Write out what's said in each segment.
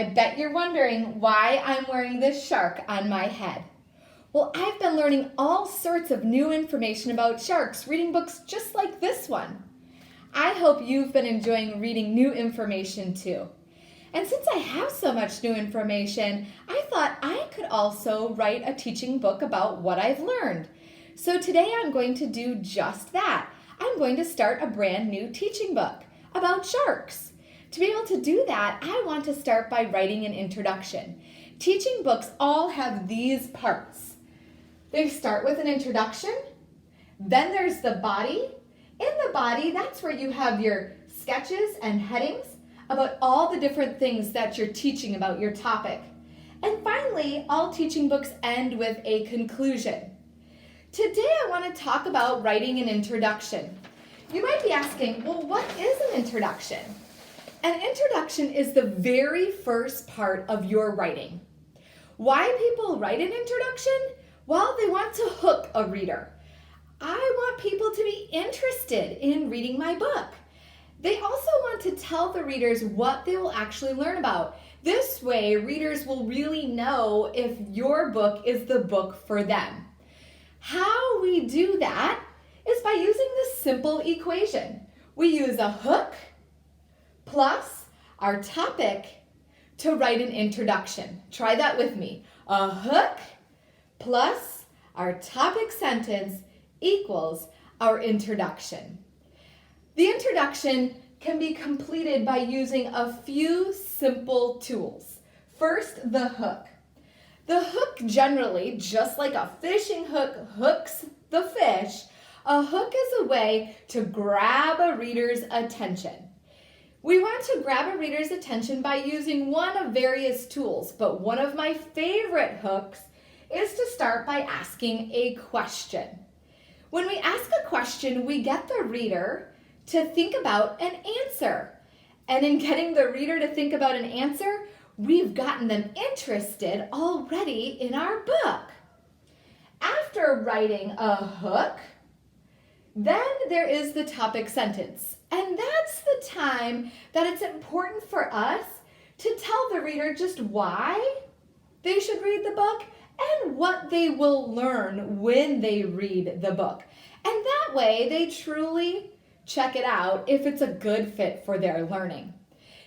I bet you're wondering why I'm wearing this shark on my head. Well, I've been learning all sorts of new information about sharks, reading books just like this one. I hope you've been enjoying reading new information too. And since I have so much new information, I thought I could also write a teaching book about what I've learned. So today I'm going to do just that. I'm going to start a brand new teaching book about sharks. To be able to do that, I want to start by writing an introduction. Teaching books all have these parts. They start with an introduction, then there's the body. In the body, that's where you have your sketches and headings about all the different things that you're teaching about your topic. And finally, all teaching books end with a conclusion. Today I want to talk about writing an introduction. You might be asking, well, what is an introduction? An introduction is the very first part of your writing. Why people write an introduction? Well, they want to hook a reader. I want people to be interested in reading my book. They also want to tell the readers what they will actually learn about. This way, readers will really know if your book is the book for them. How we do that is by using this simple equation. We use a hook plus our topic to write an introduction. Try that with me. A hook plus our topic sentence equals our introduction. The introduction can be completed by using a few simple tools. First, the hook. The hook generally, just like a fishing hook hooks the fish, a hook is a way to grab a reader's attention. We want to grab a reader's attention by using one of various tools, but one of my favorite hooks is to start by asking a question. When we ask a question, we get the reader to think about an answer. And in getting the reader to think about an answer, we've gotten them interested already in our book. After writing a hook, then there is the topic sentence. And that's the time that it's important for us to tell the reader just why they should read the book and what they will learn when they read the book. And that way they truly check it out if it's a good fit for their learning.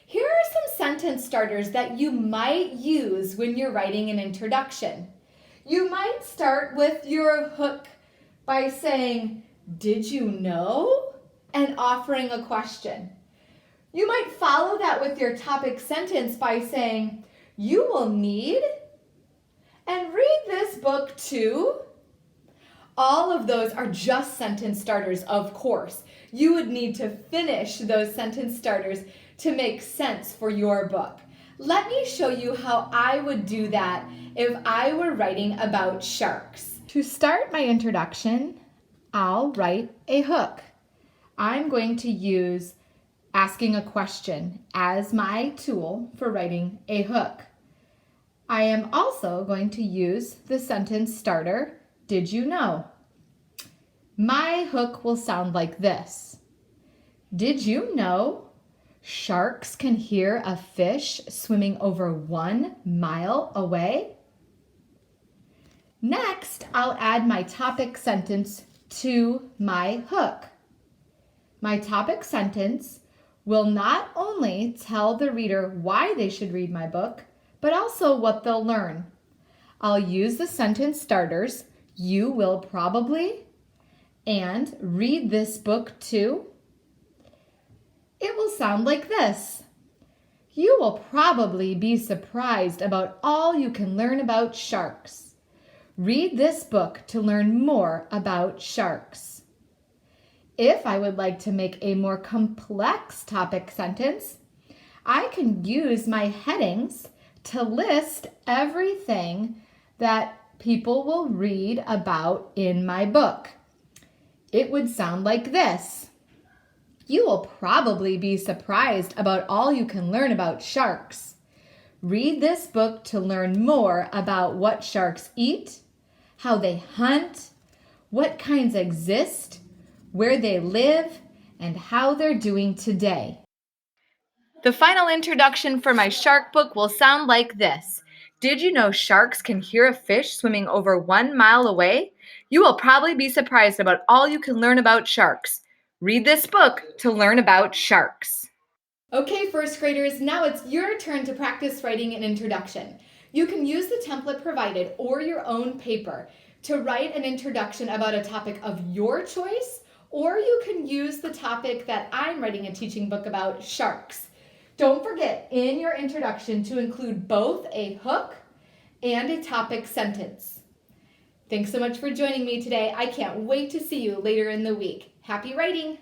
Here are some sentence starters that you might use when you're writing an introduction. You might start with your hook by saying, "Did you know?" and offering a question. You might follow that with your topic sentence by saying, "You will need and read this book too." All of those are just sentence starters, of course. You would need to finish those sentence starters to make sense for your book. Let me show you how I would do that if I were writing about sharks. To start my introduction, I'll write a hook. I'm going to use asking a question as my tool for writing a hook. I am also going to use the sentence starter, "Did you know?" My hook will sound like this. Did you know sharks can hear a fish swimming over 1 mile away? Next, I'll add my topic sentence to my hook. My topic sentence will not only tell the reader why they should read my book, but also what they'll learn. I'll use the sentence starters, "You will probably," and "read this book too." It will sound like this. You will probably be surprised about all you can learn about sharks. Read this book to learn more about sharks. If I would like to make a more complex topic sentence, I can use my headings to list everything that people will read about in my book. It would sound like this. You will probably be surprised about all you can learn about sharks. Read this book to learn more about what sharks eat, how they hunt, what kinds exist, where they live, and how they're doing today. The final introduction for my shark book will sound like this. Did you know sharks can hear a fish swimming over 1 mile away? You will probably be surprised about all you can learn about sharks. Read this book to learn about sharks. Okay, first graders, now it's your turn to practice writing an introduction. You can use the template provided or your own paper to write an introduction about a topic of your choice, or you can use the topic that I'm writing a teaching book about, sharks. Don't forget in your introduction to include both a hook and a topic sentence. Thanks so much for joining me today. I can't wait to see you later in the week. Happy writing!